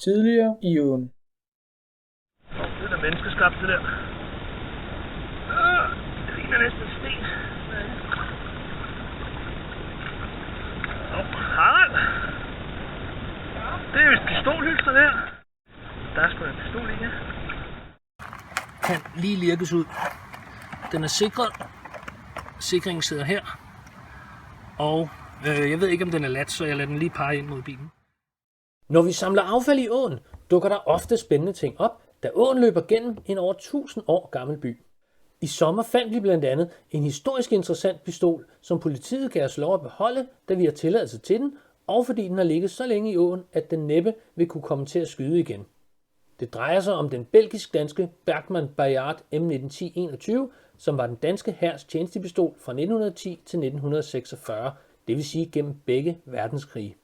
Tidligere i ugen. Det er da menneskeskabt, det der. Det ligner næsten sten. Harald! Det er vist pistolhylster der. Der er sgu en pistol i, ja. Kan lige lirkes ud. Den er sikret. Sikringen sidder her. Og jeg ved ikke, om den er lat, så jeg lader den lige pege ind mod bilen. Når vi samler affald i åen, dukker der ofte spændende ting op, da åen løber gennem en over 1000 år gammel by. I sommer fandt vi blandt andet en historisk interessant pistol, som politiet gav os lov at beholde, da vi har tilladelse til den, og fordi den har ligget så længe i åen, at den næppe vil kunne komme til at skyde igen. Det drejer sig om den belgisk-danske Bergmann Bayard M1910-21, som var den danske hærs tjenestepistol fra 1910 til 1946, det vil sige gennem begge verdenskrige.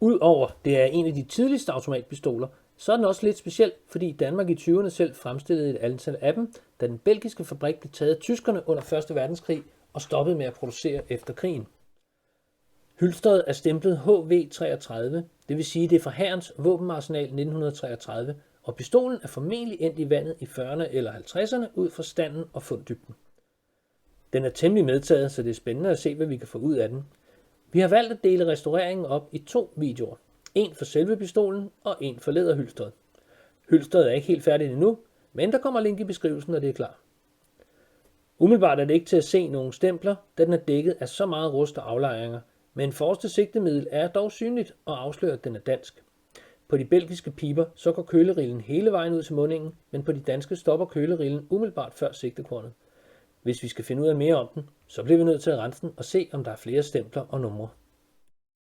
Udover det er en af de tidligste automatpistoler, så er den også lidt speciel, fordi Danmark i 20'erne selv fremstillede et antal af dem, da den belgiske fabrik blev taget af tyskerne under 1. verdenskrig og stoppede med at producere efter krigen. Hylstret er stemplet HV33, det vil sige det er fra hærens våbenarsenal 1933, og pistolen er formentlig endt i vandet i 40'erne eller 50'erne ud fra standen og funddybden. Den er temmelig medtaget, så det er spændende at se, hvad vi kan få ud af den. Vi har valgt at dele restaureringen op i 2 videoer. En for selve pistolen og en for læderhylstret. Hylstret er ikke helt færdigt endnu, men der kommer link i beskrivelsen, når det er klar. Umiddelbart er det ikke til at se nogen stempler, da den er dækket af så meget rust og aflejringer, men forreste sigtemiddel er dog synligt og afslører, at den er dansk. På de belgiske piber så går kølerillen hele vejen ud til mundingen, men på de danske stopper kølerillen umiddelbart før sigtekornet. Hvis vi skal finde ud af mere om den, så bliver vi nødt til at rense den og se, om der er flere stempler og numre.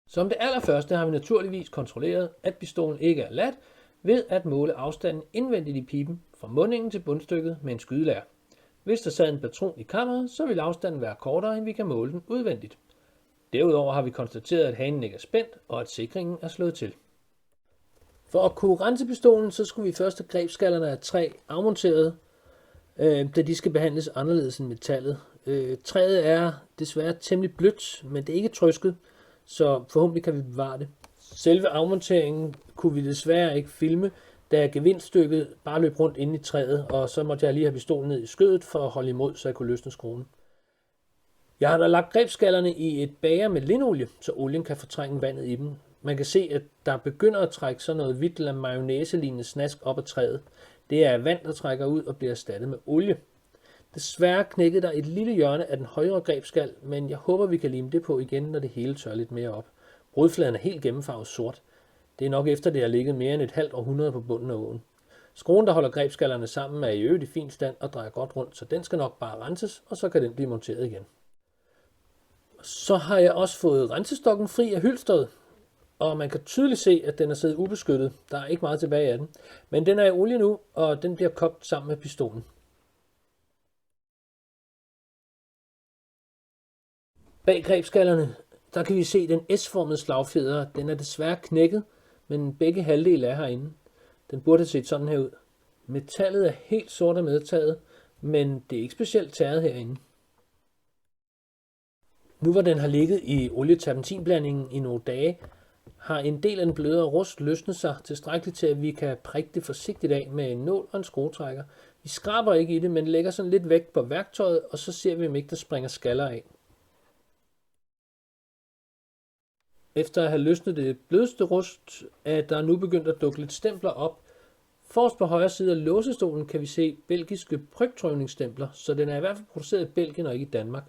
Som det allerførste har vi naturligvis kontrolleret, at pistolen ikke er lat, ved at måle afstanden indvendigt i piben fra mundingen til bundstykket med en skydelær. Hvis der sad en patron i kammeret, så vil afstanden være kortere, end vi kan måle den udvendigt. Derudover har vi konstateret, at hanen ikke er spændt, og at sikringen er slået til. For at kunne rense pistolen, så skulle vi først have grebskallerne af træ afmonteret, da de skal behandles anderledes end metallet. Træet er desværre temmelig blødt, men det er ikke trøsket, så forhåbentlig kan vi bevare det. Selve afmonteringen kunne vi desværre ikke filme, da gevindstykket bare løb rundt inde i træet, og så måtte jeg lige have pistolen ned i skødet for at holde imod, så jeg kunne løsne skruen. Jeg har da lagt grebskallerne i et bager med linolie, så olien kan fortrænge vandet i dem. Man kan se, at der begynder at trække sådan noget hvidt eller mayonnaise-lignende snask op af træet. Det er vand, der trækker ud og bliver erstattet med olie. Desværre knækkede der et lille hjørne af den højre grebskal, men jeg håber, vi kan lime det på igen, når det hele tør lidt mere op. Brudfladen er helt gennemfarvet sort. Det er nok efter, det har ligget mere end et halvt århundrede på bunden af åen. Skruen, der holder grebskallerne sammen, er i øvrigt i fin stand og drejer godt rundt, så den skal nok bare renses, og så kan den blive monteret igen. Så har jeg også fået rensestokken fri af hylstret, og man kan tydeligt se, at den er siddet ubeskyttet. Der er ikke meget tilbage af den, men den er i olie nu, og den bliver kogt sammen med pistolen. Bag grebskallerne, der kan vi se den S-formede slagfjeder. Den er desværre knækket, men begge halvdele er herinde. Den burde have set sådan her ud. Metallet er helt sort og medtaget, men det er ikke specielt tæret herinde. Nu hvor den har ligget i olieterpentinblandingen i nogle dage, har en del af den blødere rust løsnet sig tilstrækkeligt til, at vi kan prikke det forsigtigt af med en nål og en skruetrækker. Vi skraber ikke i det, men lægger sådan lidt vægt på værktøjet, og så ser vi, om ikke der springer skaller af. Efter at have løsnet det blødeste rust, er der nu begyndt at dukke lidt stempler op. Forrest på højre side af låsestolen kan vi se belgiske pryktrøvningsstempler, så den er i hvert fald produceret i Belgien og ikke i Danmark.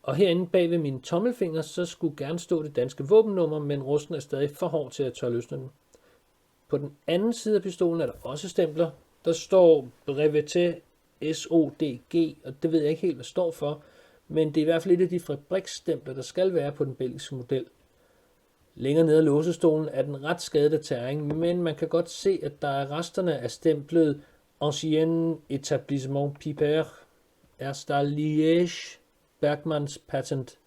Og herinde bag ved mine tommelfingre, så skulle gerne stå det danske våbennummer, men rusten er stadig for hård til at tør løsne den. På den anden side af pistolen er der også stempler. Der står Breveté SODG, og det ved jeg ikke helt, hvad det står for, men det er i hvert fald et af de fabriksstempler, der skal være på den belgiske model. Længere nede af låsestolen er den ret skadet af tæring, men man kan godt se, at der er resterne af stemplet Ancien Établissement Piper, Erstal Liège, Bergmanns patent.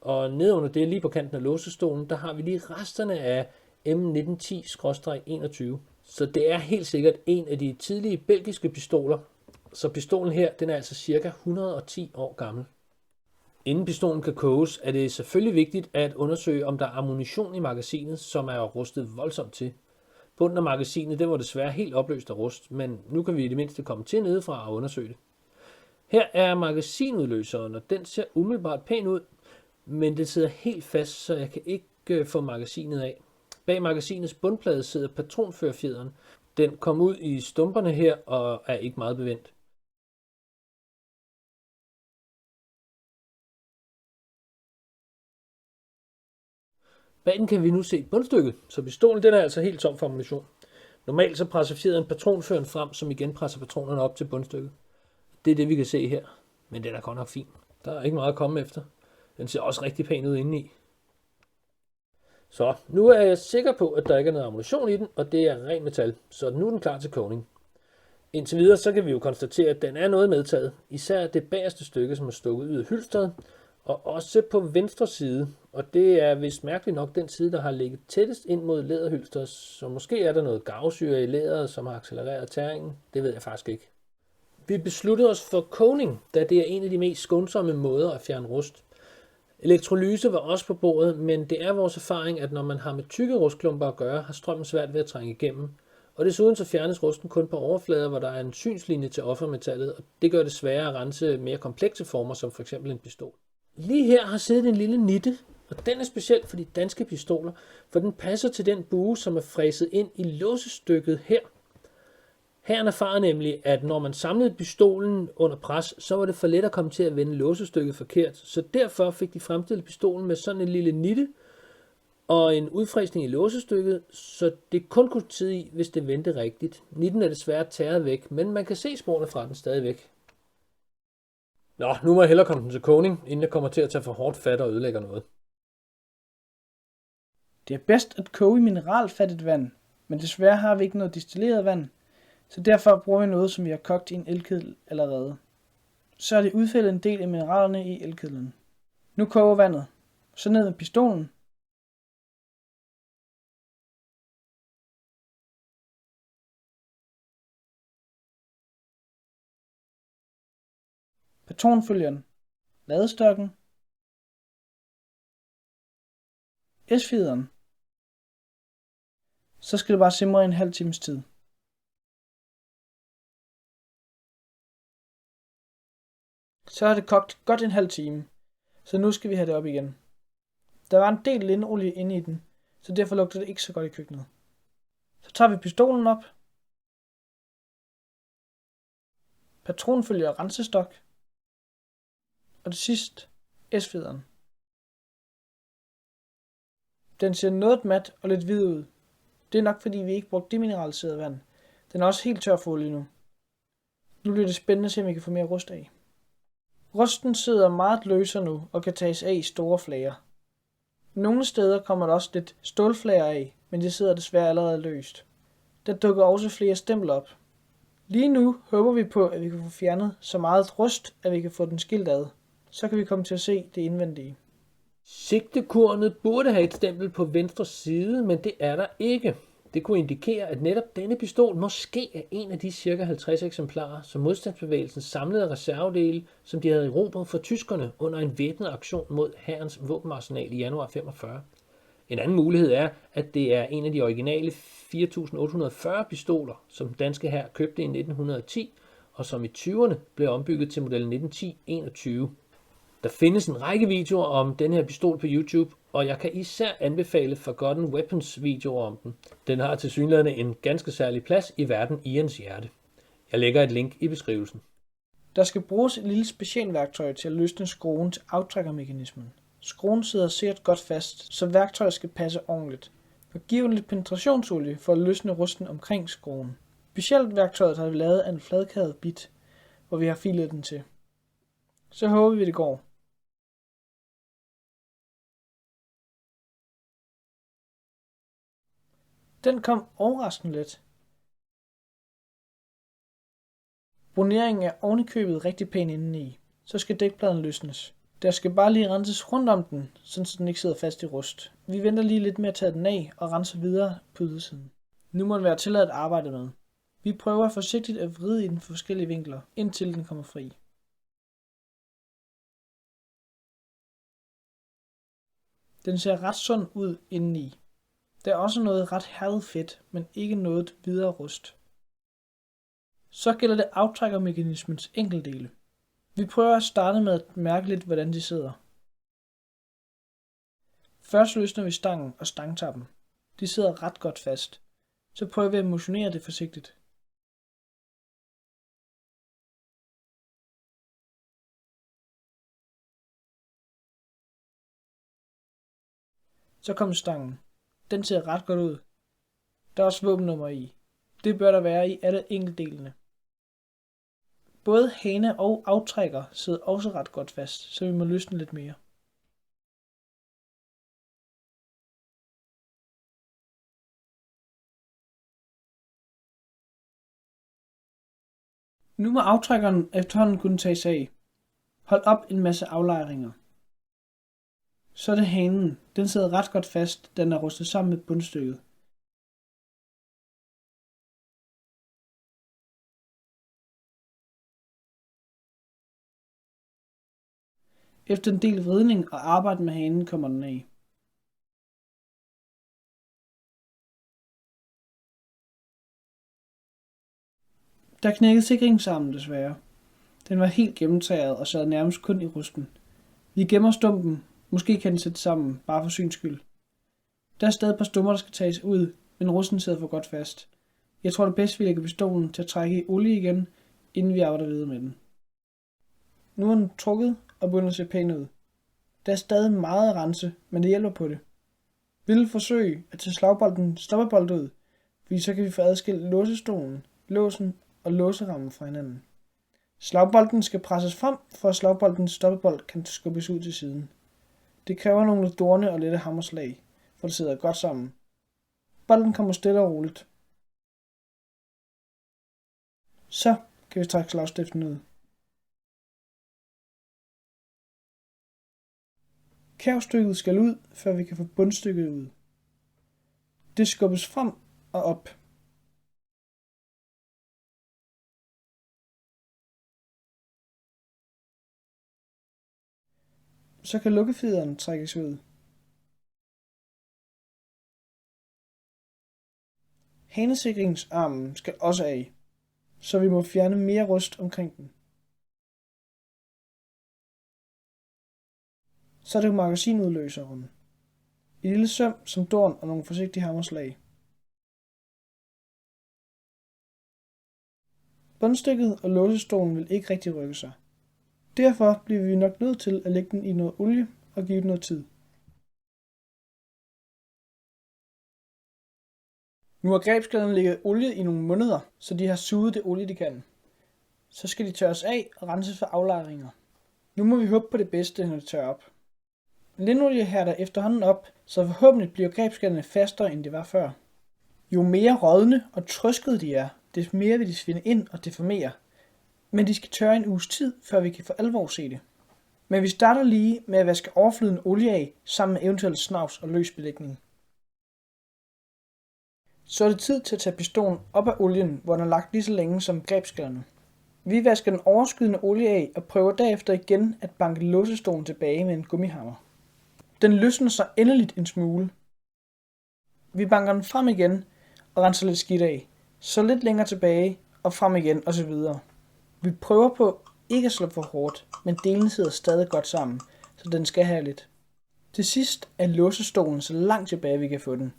Og nedenunder det, lige på kanten af låsestolen, der har vi lige resterne af M1910-21. Så det er helt sikkert en af de tidlige belgiske pistoler. Så pistolen her, den er altså cirka 110 år gammel. Inden pistolen kan koges, er det selvfølgelig vigtigt at undersøge, om der er ammunition i magasinet, som er rustet voldsomt til. Bunden af magasinet det var desværre helt opløst af rust, men nu kan vi i det mindste komme til nedefra og undersøge det. Her er magasinudløseren, og den ser umiddelbart pæn ud, men den sidder helt fast, så jeg kan ikke få magasinet af. Bag magasinets bundplade sidder patronførerfjederen. Den kom ud i stumperne her og er ikke meget bevendt. Bag den kan vi nu se bundstykket, så pistolen den er altså helt tom for ammunition. Normalt så presser fjederen patronføreren frem, som igen presser patronerne op til bundstykket. Det er det, vi kan se her, men den er godt nok fin. Der er ikke meget at komme efter. Den ser også rigtig pæn ud indeni. Så nu er jeg sikker på, at der ikke er noget ammunition i den, og det er ren metal, så nu er den klar til kogning. Indtil videre så kan vi jo konstatere, at den er noget medtaget, især det bagerste stykke, som er stukket ud af hylstret, og også på venstre side, og det er vist mærkeligt nok den side, der har ligget tættest ind mod læderhylstret, så måske er der noget garvesyre i læderet, som har accelereret tæringen. Det ved jeg faktisk ikke. Vi besluttede os for kogning, da det er en af de mest skånsomme måder at fjerne rust. Elektrolyse var også på bordet, men det er vores erfaring, at når man har med tykke rustklumper at gøre, har strømmen svært ved at trænge igennem. Og desuden så fjernes rusten kun på overflader, hvor der er en synslinje til offermetallet, og det gør det sværere at rense mere komplekse former, som f.eks. en pistol. Lige her har siddet en lille nitte, og den er speciel for de danske pistoler, for den passer til den bue, som er fræset ind i låsestykket her. Herren erfarer nemlig, at når man samlede pistolen under pres, så var det for let at komme til at vende låsestykket forkert, så derfor fik de fremstillet pistolen med sådan en lille nitte og en udfræsning i låsestykket, så det kun kunne sidde i, hvis det vendte rigtigt. Nitten er desværre tæret væk, men man kan se sporene fra den stadigvæk. Nå, nu må jeg hellere komme den til kogning, inden jeg kommer til at tage for hårdt fat og ødelægger noget. Det er bedst at koge i mineralfattigt vand, men desværre har vi ikke noget distilleret vand, så derfor bruger vi noget, som vi har kogt i en elkedel allerede. Så er det udfældet en del af mineralerne i elkedlen. Nu koger vandet. Så ned med pistolen. Patronfølgeren. Ladestokken. S-fjederen. Så skal det bare simre i en halv times tid. Så har det kogt godt en halv time, så nu skal vi have det op igen. Der var en del lindolie inde i den, så derfor lugter det ikke så godt i køkkenet. Så tager vi pistolen op, patronfølger og rensestok, og til sidst S-fjederen. Den ser noget mat og lidt hvid ud. Det er nok fordi vi ikke brugte demineraliseret vand. Den er også helt tør for olie nu. Nu bliver det spændende at se om vi kan få mere rust af. Rusten sidder meget løsere nu og kan tages af i store flager. Nogle steder kommer der også lidt stålflager af, men det sidder desværre allerede løst. Der dukker også flere stempler op. Lige nu håber vi på, at vi kan få fjernet så meget rust, at vi kan få den skilt ad. Så kan vi komme til at se det indvendige. Sigtekornet burde have et stempel på venstre side, men det er der ikke. Det kunne indikere, at netop denne pistol måske er en af de ca. 50 eksemplarer, som modstandsbevægelsen samlede reservedele, som de havde erobret fra tyskerne under en væbnet aktion mod hærens våbenarsenal i januar 45. En anden mulighed er, at det er en af de originale 4.840 pistoler, som den danske hær købte i 1910, og som i 20'erne blev ombygget til modellen 1910-21. Der findes en række videoer om den her pistol på YouTube, og jeg kan især anbefale Forgotten Weapons videoer om den. Den har tilsyneladende en ganske særlig plads i verden i ens hjerte. Jeg lægger et link i beskrivelsen. Der skal bruges et lille specialværktøj til at løsne skruen til aftrækkermekanismen. Skruen sidder sikkert godt fast, så værktøjet skal passe ordentligt. Og giv lidt penetrationsolie for at løsne rusten omkring skruen. Specielt værktøjet har vi lavet af en fladkædet bit, hvor vi har filet den til. Så håber vi det går. Den kom overraskende let. Broneringen er ovenikøbet rigtig pæn indeni. Så skal dækpladen løsnes. Der skal bare lige renses rundt om den, så den ikke sidder fast i rust. Vi venter lige lidt med at tage den af og rense videre på ydersiden. Nu må den være tilladt at arbejde med. Vi prøver forsigtigt at vride i den forskellige vinkler, indtil den kommer fri. Den ser ret sund ud indeni. Der er også noget ret herligt fedt, men ikke noget videre rust. Så gælder det aftrækkermekanismens enkeltdele. Vi prøver at starte med at mærke lidt, hvordan de sidder. Først løsner vi stangen og stangtappen. De sidder ret godt fast. Så prøver vi at motionere det forsigtigt. Så kommer stangen. Den ser ret godt ud. Der er også våbennummer i. Det bør der være i alle enkeltdelene. Både hane og aftrækker sidder også ret godt fast, så vi må løsne lidt mere. Nu må aftrækkeren efterhånden kunne tages af. Hold op en masse aflejringer. Så er det hanen. Den sidder ret godt fast, den er rustet sammen med bundstykket. Efter en del vridning og arbejde med hanen kommer den af. Der knækkede sikringsarmen desværre. Den var helt gennemtræret og sad nærmest kun i rusten. Vi gemmer stumpen. Måske kan den sætte sammen, bare for syns skyld. Der er stadig et par stumper, der skal tages ud, men rusten sidder for godt fast. Jeg tror det bedst, vi lægger pistolen til at trække i olie igen, inden vi arbejder videre med den. Nu er den trukket og begynder at se pæn ud. Der er stadig meget at rense, men det hjælper på det. Vi vil forsøge at tage slagbolten stoppebold ud, fordi så kan vi få adskilt låsestolen, låsen og låserammen fra hinanden. Slagbolten skal presses frem, for at slagboltens stoppebold kan skubbes ud til siden. Det kræver nogle dorne og lette hammerslag, for det sidder godt sammen. Bolden kommer stille og roligt. Så kan vi trække slagstiften ud. Kærvstykket skal ud, før vi kan få bundstykket ud. Det skubbes frem og op. Så kan lukkefjederen trækkes ud. Hanesikringsarmen skal også af, så vi må fjerne mere rust omkring den. Så er det magasinudløseren. Et lille søm som dorn og nogle forsigtige hammerslag. Bundstykket og låsestolen vil ikke rigtig rykke sig. Derfor bliver vi nok nødt til at lægge den i noget olie og give den noget tid. Nu har grebskladerne ligget olie i nogle måneder, så de har suget det olie de kan. Så skal de tørres af og renses for aflejringer. Nu må vi håbe på det bedste, når det tørrer op. Linolie hærder efterhånden op, så forhåbentlig bliver grebskladerne fastere end det var før. Jo mere rådne og trøskede de er, des mere vil de svinde ind og deformere. Men de skal tørre en uges tid, før vi kan for alvor se det. Men vi starter lige med at vaske overflydende olie af, sammen med eventuelt snavs og løs belægning. Så er det tid til at tage pistolen op af olien, hvor den er lagt lige så længe som grebskladerne. Vi vasker den overskydende olie af og prøver derefter igen at banke låsestolen tilbage med en gummihammer. Den løsner sig endeligt en smule. Vi banker den frem igen og renser lidt skidt af, så lidt længere tilbage og frem igen osv. Vi prøver på ikke at slå for hårdt, men delen sidder stadig godt sammen, så den skal have lidt. Til sidst er låsestolen så langt tilbage vi kan få den.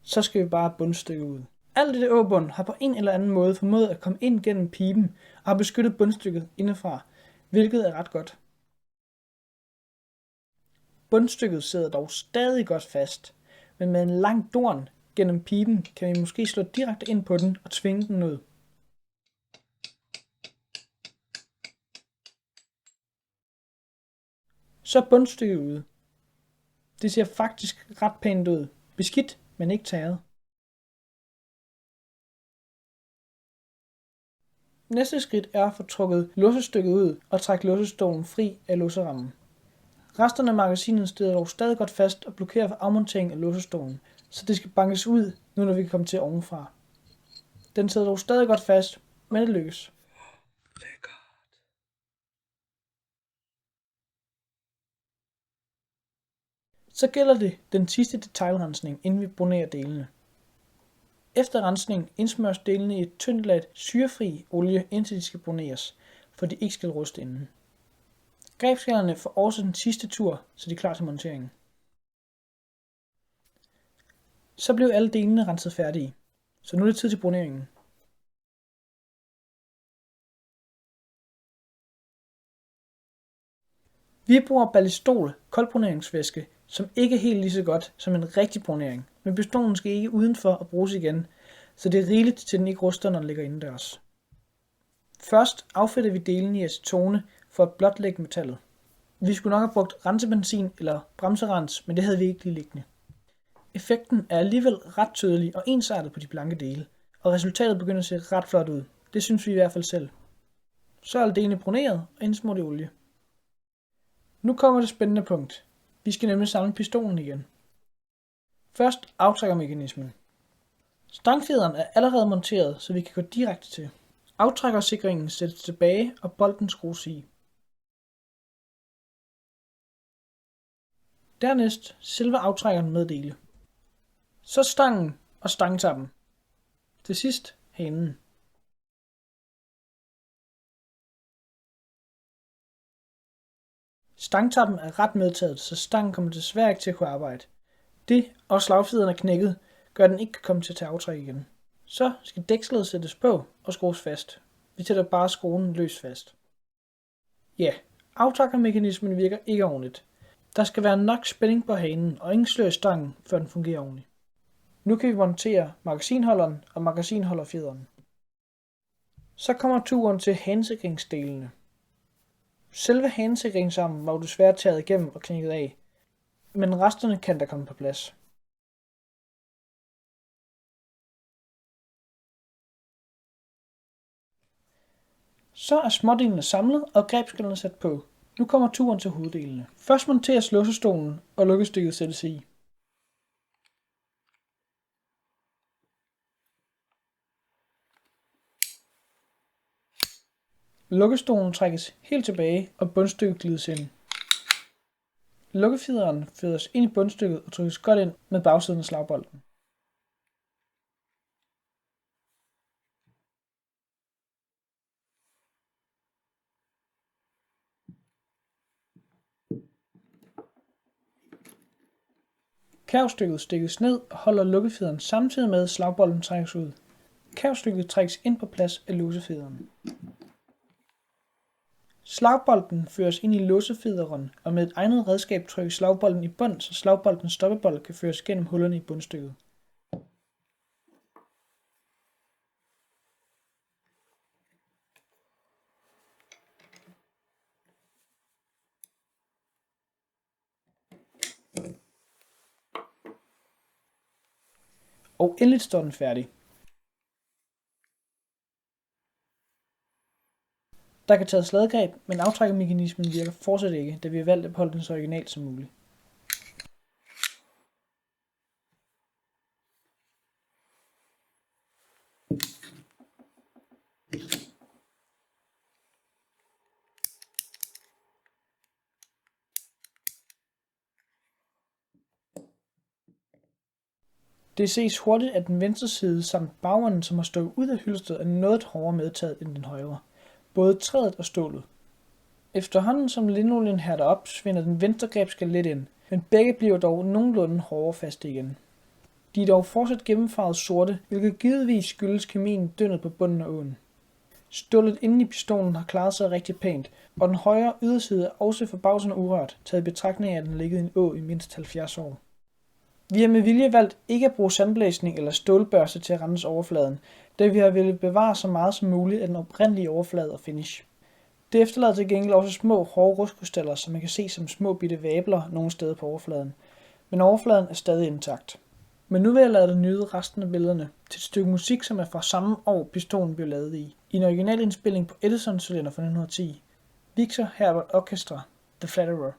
Så skal vi bare have bundstykket ud. Alt det åbund har på en eller anden måde formået at komme ind gennem piben og har beskyttet bundstykket indefra, hvilket er ret godt. Bundstykket sidder dog stadig godt fast, men med en lang dorn gennem piben kan vi måske slå direkte ind på den og tvinge den ud. Så er bundstykket ude. Det ser faktisk ret pænt ud. Beskidt, men ikke tæret. Næste skridt er at få trukket låsestykket ud og trække låsestolen fri af låserammen. Resterne af magasinet sidder dog stadig godt fast og blokerer for afmontering af låsestolen, så det skal bankes ud, nu når vi kan komme til ovenfra. Den sidder dog stadig godt fast, men det lykkes. Så gælder det den sidste detailrensning, inden vi bronerer delene. Efter rensning indsmøres delene i et tyndt lag syrefri olie, indtil de skal broneres, for de ikke skal ruste inden. Grebskallerne får også den sidste tur, så de er klar til monteringen. Så blev alle delene renset færdige, så nu er det tid til broneringen. Vi bruger Ballistol koldbroneringsvæske, som ikke er helt lige så godt som en rigtig bronering, men pistolen skal ikke udenfor og bruges igen, så det er rigeligt til den ikke ruster, når den ligger indendørs. Først affætter vi delen i acetone for at blotlægge metallet. Vi skulle nok have brugt rensebenzin eller bremserens, men det havde vi ikke lige liggende. Effekten er alligevel ret tydelig og ensartet på de blanke dele, og resultatet begynder at se ret flot ud. Det synes vi i hvert fald selv. Så er alle delene broneret og indsmurt i olie. Nu kommer det spændende punkt. Vi skal nemlig samle pistolen igen. Først aftrækkermekanismen. Stangfjederen er allerede monteret, så vi kan gå direkte til. Aftrækkersikringen sættes tilbage, og bolten skrues i. Dernæst selve aftrækkeren med dele. Så stangen og stangtappen. Til sidst hanen. Stangtappen er ret medtaget, så stangen kommer desværre ikke til at kunne arbejde. Det og slagfjederen er knækket, gør den ikke kan komme til at tage aftræk igen. Så skal dækslet sættes på og skrues fast. Vi sætter bare skruen løs fast. Ja, aftrækkermekanismen virker ikke ordentligt. Der skal være nok spænding på hanen og ingen slør i stangen, før den fungerer ordentligt. Nu kan vi montere magasinholderen og magasinholderfjederen. Så kommer turen til hanesikringsdelene. Selve hanesikringsarmen var jo desværre taget igennem og knækket af, men resterne kan der komme på plads. Så er smådelene samlet og grebskallerne sat på. Nu kommer turen til hoveddelene. Først monteres låsestolen og lukkestykket sættes i. Lukkestolen trækkes helt tilbage og bundstykket glides ind. Lukkefjederen fødes ind i bundstykket og trykkes godt ind med bagsiden af slagbolten. Kavstykket stikkes ned og holder lukkefjederen samtidig med at slagbolten trækkes ud. Kavstykket trækkes ind på plads af låsefjederen. Slagbolten føres ind i låsefjederen, og med et egnet redskab trykkes slagbolten i bund, så slagboltens stoppebold kan føres gennem hullerne i bundstykket. Og endelig står den færdig. Der kan tages sladegreb, men aftrækkermekanismen virker fortsat ikke, da vi har valgt at holde den så original som muligt. Det ses hurtigt, at den venstre side samt bagenden, som har stået ud af hylstret, er noget hårdere medtaget end den højre. Både træet og stålet. Efterhånden som linolien hærder op, svinder den venstre grebskal lidt ind, men begge bliver dog nogenlunde hårdere faste igen. De er dog fortsat gennemfarvet sorte, hvilket givetvis skyldes kemien dyndet på bunden af åen. Stålet inde i pistolen har klaret sig rigtig pænt, og den højre yderside er også forbavsende urørt, taget i betragtning af at den ligget i en å i mindst 70 år. Vi har med vilje valgt ikke at bruge sandblæsning eller stålbørste til at rense overfladen, da vi har ville bevare så meget som muligt af den oprindelige overflade og finish. Det efterlader til gengæld også små hårde rustkrystaller, som man kan se som små bitte vabler nogle steder på overfladen, men overfladen er stadig intakt. Men nu vil jeg lade dig nyde resten af billederne til et stykke musik, som er fra samme år pistolen blev lavet i. I en originalindspilning på Edison-cylinder fra 1910. Victor Herbert Orchestra, The Flatterer.